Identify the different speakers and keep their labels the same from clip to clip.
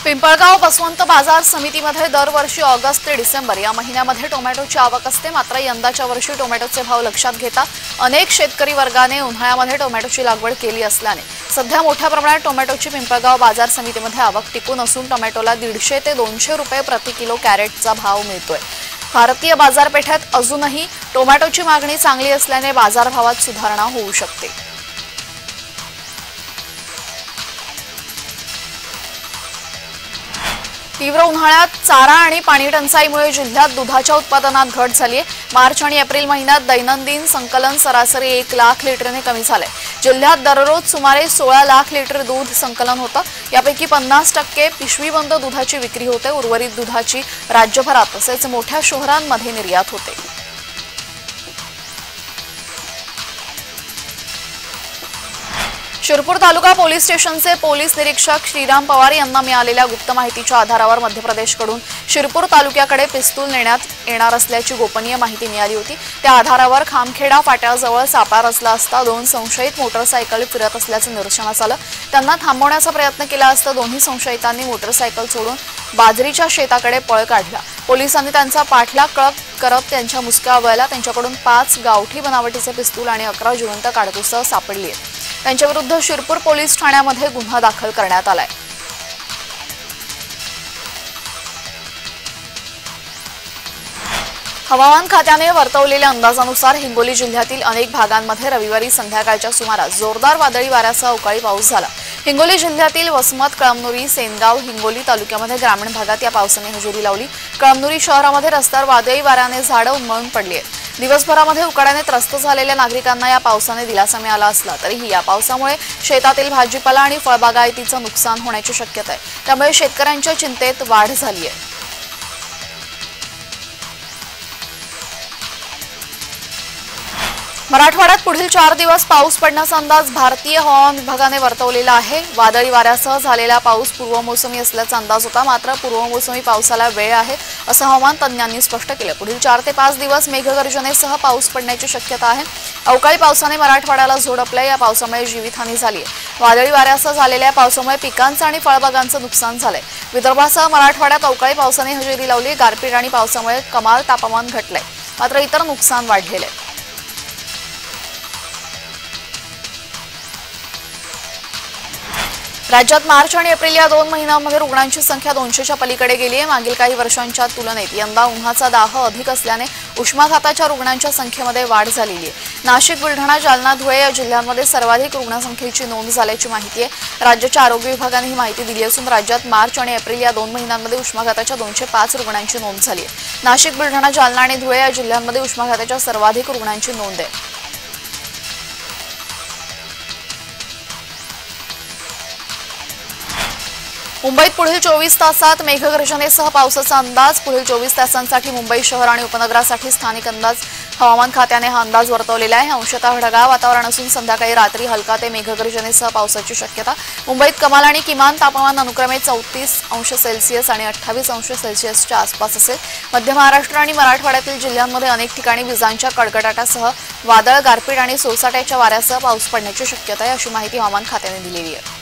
Speaker 1: पिंपळगाव बसवंत बाजार समितीमध्ये दरवर्षी ऑगस्ट ते डिसेंबर या महिन्यामध्ये टोमॅटोची आवक असते। मात्र यंदाच्या वर्षी टोमॅटोचे भाव लक्षात घेता अनेक शेतकरी वर्गाने उन्हाळ्यामध्ये टोमॅटोची लागवड केली असल्याने सध्या मोठ्या प्रमाणात टोमॅटोची पिंपळगाव बाजार समितीमध्ये आवक टिकून असून टोमॅटोला 150 ते 200 रुपये प्रति किलो कॅरेटचा भाव मिळतोय। भारतीय बाजारपेठेत अजूनही टोमॅटोची मागणी चांगली असल्याने बाजारभावात सुधारणा होऊ शकते। तीव्र उन्हाळ्यात चारा आणि पाणी टंचाईमुळे जिल्ह्यात दुधाच्या उत्पादनात घट झाली आहे। मार्च आणि एप्रिल महिन्यात दैनंदिन संकलन सरासरी 1 लाख लिटरने कमी झाले। जिल्ह्यात दररोज सुमारे 16 लाख लिटर दूध संकलन होतं। यापैकी 50% पिशवीबंद दुधाची विक्री होते। उर्वरित दुधाची राज्यभरात तसेच मोठ्या शहरांमध्ये निर्यात होते। शिरपूर तालुका पोलीस स्टेशनचे पोलीस निरीक्षक श्रीराम पवार यांना मिळालेल्या गुप्त माहितीच्या आधारावर मध्य प्रदेशकडून शिरपूर तालुक्याकडे पिस्तूल नेण्यात येणार असल्याची गोपनीय माहिती मिळाली होती। त्या आधारावर खामखेडा फाट्याजवळ सापळा रचला असता 2 संशयित मोटरसायकल फिरत असल्याचं निदर्शनास आलं। त्यांना थांबवण्याचा प्रयत्न केला असता दोन्ही संशयितांनी मोटरसायकल सोडून बाजरीच्या शेताकडे पळ काढला। पोलिसांनी त्यांचा पाठलाग करत त्यांच्या मुसक्या वळला। त्यांच्याकडून 5 गावठी बनावटीचे पिस्तूल आणि 11 जिवंत काडतुसं सापडली आहेत। त्यांच्याविरुद्ध शिरपूर पोलीस ठाण्यामध्ये गुन्हा दाखल करण्यात आलाय। हवामान खात्याने वर्तवलेल्या अंदाजानुसार हिंगोली जिल्ह्यातील अनेक भागांमध्ये रविवारी संध्याकाळच्या सुमारास जोरदार वादळी वाऱ्यासह अवकाळी पाऊस झाला। हिंगोली जिल्ह्यातील वसमत, कळमनुरी, सेनगाव, हिंगोली तालुक्यामध्ये ग्रामीण भागात या पावसाने हजेरी लावली। कळमनुरी शहरामध्ये रस्त्यावर वादळी वाऱ्याने झाडं उन्मळून पडली आहेत। दिवसभरामध्ये उकाड्याने त्रस्त झालेल्या नागरिकांना या पावसाने दिलासा मिळाला असला तरीही या पावसामुळे शेतातील भाजीपाला आणि फळबागायतीचं नुकसान होण्याची शक्यता आहे। त्यामुळे शेतकऱ्यांच्या चिंतेत वाढ झाली आहे। मराठवाड्यात पुढील 4 दिवस पाऊस पडण्याचा अंदाज भारतीय हवामान विभागाने वर्तवलेला आहे। वादळी वाऱ्यासह झालेला पाऊस पूर्वमोसमी असल्याचा अंदाज होता। मात्र पूर्वमोसमी पावसाला वेळ आहे असं हवामान तज्ज्ञांनी स्पष्ट केलं। पुढील 4 ते 5 दिवस मेघगर्जनेसह पाऊस पडण्याची शक्यता आहे। अवकाळी पावसाने मराठवाड्याला झोडपलंय। या पावसामुळे जीवितहानी झाली आहे। वादळी वाऱ्यासह झालेल्या पावसामुळे पिकांचं आणि फळबागांचं नुकसान झालंय। विदर्भासह मराठवाड्यात अवकाळी पावसाने हजेरी लावली। गारपीट आणि पावसामुळे कमाल तापमान घटलंय, मात्र इतर नुकसान वाढलेलं आहे। राज्यात मार्च आणि एप्रिल या 2 महिन्यांमध्ये रुग्णांची संख्या 200च्या पलीकडे गेली आहे। मागील काही वर्षांच्या तुलनेत यंदा उन्हाचा दाह अधिक असल्याने उष्माघाताच्या रुग्णांच्या संख्येमध्ये वाढ झालेली आहे। नाशिक, बुलढाणा, जालना, धुळे या जिल्ह्यांमध्ये सर्वाधिक रुग्णसंख्येची नोंद झाल्याची माहिती आहे। राज्याच्या आरोग्य विभागाने ही माहिती दिली असून राज्यात मार्च आणि एप्रिल या 2 महिन्यांमध्ये उष्माघाताच्या 205 रुग्णांची नोंद झाली आहे। नाशिक, बुलढाणा, जालना आणि धुळे या जिल्ह्यांमध्ये उष्माघाताच्या सर्वाधिक रुग्णांची नोंद आहे। मुंबईत पुढील 24 तासात मेघगर्जनेसह पावसाचा अंदाज। पुढील 24 तासांसाठी मुंबई शहर आणि उपनगरासाठी स्थानिक अंदाज हवामान खात्याने हा अंदाज वर्तवलेला आहे। अंशतः ढगाळ वातावरण असून संध्याकाळी रात्री हलका ते मेघगर्जनेसह पावसाची शक्यता। मुंबईत कमाल आणि किमान तापमान अनुक्रमे 34 अंश सेल्सिअस आणि 28 अंश सेल्सिअसच्या आसपास असेल। मध्य महाराष्ट्र आणि मराठवाड्यातील जिल्ह्यांमध्ये अनेक ठिकाणी विजांच्या कडकडाटासह वादळ, गारपीट आणि सोसाट्याच्या वाऱ्यासह पाऊस पडण्याची शक्यता आहे, अशी माहिती हवामान खात्याने दिलेली आहे।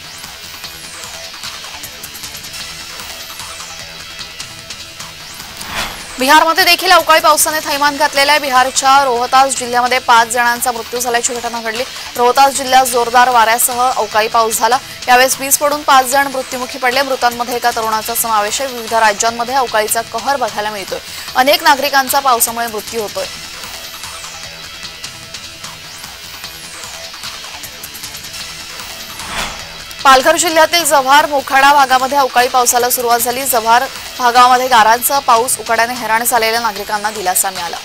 Speaker 1: बिहारमध्ये देखील अवकाळी पावसाने थैमान घातलेलं आहे। बिहारच्या रोहतास जिल्ह्यामध्ये 5 जणांचा मृत्यू झाल्याची घटना घडली। रोहतास जिल्ह्यात जोरदार वाऱ्यासह अवकाळी पाऊस झाला। यावेळेस वीज पडून 5 जण मृत्युमुखी पडले। मृतांमध्ये एका तरुणाचा समावेश आहे। विविध राज्यांमध्ये अवकाळीचा कहर बघायला मिळतोय। अनेक नागरिकांचा पावसामुळे मृत्यू होतोय। पालघर जिल्ह्यातील जव्हार, मोखाडा भागामध्ये अवकाळी पावसाला सुरुवात झाली। जव्हार भागामध्ये गारांचा पाऊस उकाड्याने हैराण झालेल्या नागरिकांना दिलासा मिळाला।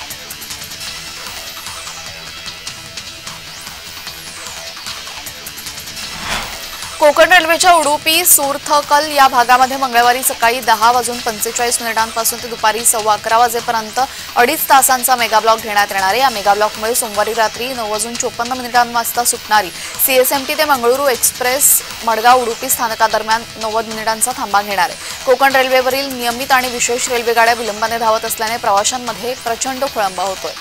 Speaker 1: कोकण रेल्वेच्या उडुपी सूरथकल या भागामध्ये मंगळवारी सकाळी 10:45 ते दुपारी 11:15 वाजेपर्यंत 2.5 तासांचा मेगाब्लॉक घेण्यात येणार आहे। या मेगाब्लॉकमुळे सोमवारी रात्री 9:54 वाजता सुटणारी CSMT ते मंगळुरू एक्सप्रेस मडगाव उडुपी स्थानकादरम्यान 90 मिनिटांचा थांबा घेणार आहे। कोकण रेल्वेवरील नियमित आणि विशेष रेल्वेगाड्या विलंबाने धावत असल्याने प्रवाशांमध्ये प्रचंड खोळंबा होतोय।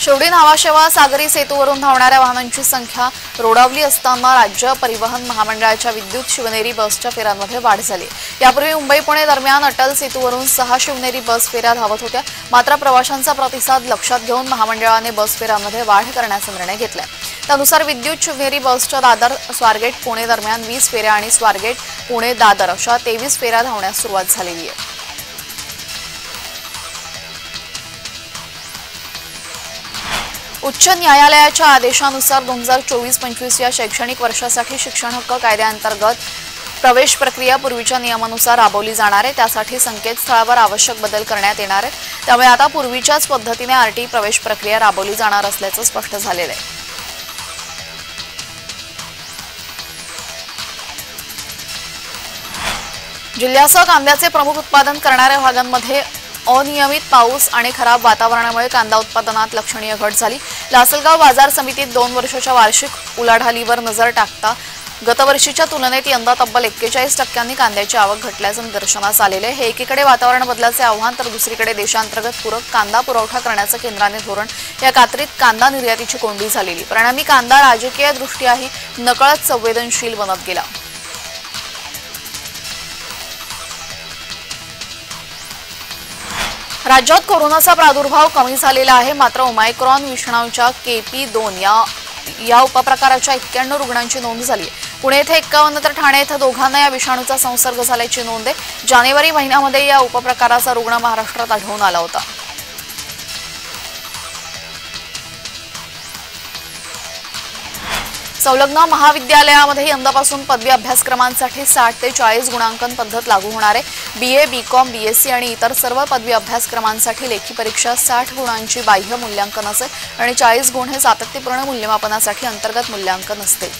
Speaker 1: शेवटी नावाशेवा सागरी सेतूवरून धावणाऱ्या वाहनांची संख्या रोडावली असताना राज्य परिवहन महामंडळाच्या विद्युत शिवनेरी बसच्या फेऱ्यांमध्ये वाढ झाली। यापूर्वी मुंबई पुणे दरम्यान अटल सेतूवरून 6 शिवनेरी बस फेऱ्या धावत होत्या, मात्र प्रवाशांचा प्रतिसाद लक्षात घेऊन महामंडळाने बस फेऱ्यांमध्ये वाढ करण्याचा निर्णय घेतलाय। त्यानुसार विद्युत शिवनेरी बसच्या दादर स्वारगेट पुणे दरम्यान 20 फेऱ्या आणि स्वारगेट पुणे दादर अशा 23 फेऱ्या धावण्यास सुरुवात झालेली आहे। उच्च न्यायालयाच्या आदेशानुसार 2024-25 या शैक्षणिक वर्षासाठी शिक्षण हक्क कायद्याअंतर्गत प्रवेश प्रक्रिया पूर्वीच्या नियमानुसार राबवली जाणार आहे। त्यासाठी संकेतस्थळावर आवश्यक बदल करण्यात येणार आहे। त्यामुळे आता पूर्वीच्याच पद्धतीने आरटी प्रवेश प्रक्रिया राबवली जाणार असल्याचं स्पष्ट झालेलं आहे। जिल्ह्यासह कांद्याचे प्रमुख उत्पादन करणाऱ्या भागांमध्ये अनियमित पाऊस आणि खराब वातावरणामुळे कांदा उत्पादनात लक्षणीय घट झाली। लासलगाव बाजार समितीत 2 वर्षाच्या वार्षिक उलाढालीवर नजर टाकता गतवर्षीच्या तुलनेत यंदा तब्बल 41% कांद्याची आवक घटल्याचं निदर्शनास आलेले आहे। हे एकीकडे वातावरण बदलाचे आव्हान तर दुसरीकडे देशांतर्गत पूरक कांदा पुरवठा करण्याचं केंद्राने धोरण या कात्रीत कांदा निर्यातीची कोंडी झालेली। परिणामी कांदा राजकीय दृष्ट्याही नकळत संवेदनशील बनत गेला। राज्यात कोरोनाचा प्रादुर्भाव कमी झालेला आहे, मात्र ओमायक्रॉन विषाणूच्या KP2 या उपप्रकाराच्या 91 रुग्णांची नोंद झाली आहे। पुणे येथे 51 तर ठाणे येथे दोघांना या विषाणूचा संसर्ग झाल्याची नोंद आहे। जानेवारी महिन्यामध्ये या उपप्रकाराचा रुग्ण महाराष्ट्रात आढळून आला होता। संलग्न महाविद्यालयामध्ये यंदापासून पदवी अभ्यासक्रमांसाठी 60 ते 40 गुणांकन पद्धत लागू होणार आहे। BA, BCom, BSc आणि इतर सर्व पदवी अभ्यासक्रमांसाठी लेखी परीक्षा 60 गुणांची बाह्य मूल्यांकन असेल आणि 40 गुण हे सातत्यपूर्ण मूल्यमापनासाठी अंतर्गत मूल्यांकन असते।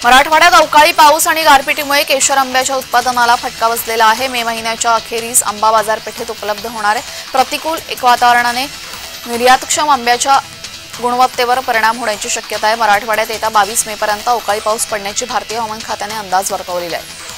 Speaker 1: मराठवाड्यात अवकाळी पाऊस आणि गारपिटीमुळे केशर आंब्याच्या उत्पादनाला फटका बसलेला आहे। मे महिन्याच्या अखेरीस आंबा बाजारपेठेत उपलब्ध होणार आहे। प्रतिकूल वातावरणाने निर्यातक्षम आंब्याच्या गुणवत्तेवर परिणाम होण्याची शक्यता आहे। मराठवाड्यात येत्या 22 मे पर्यंत अवकाळी पाऊस पडण्याची भारतीय हवामान खात्याने अंदाज वर्तवलेला आहे।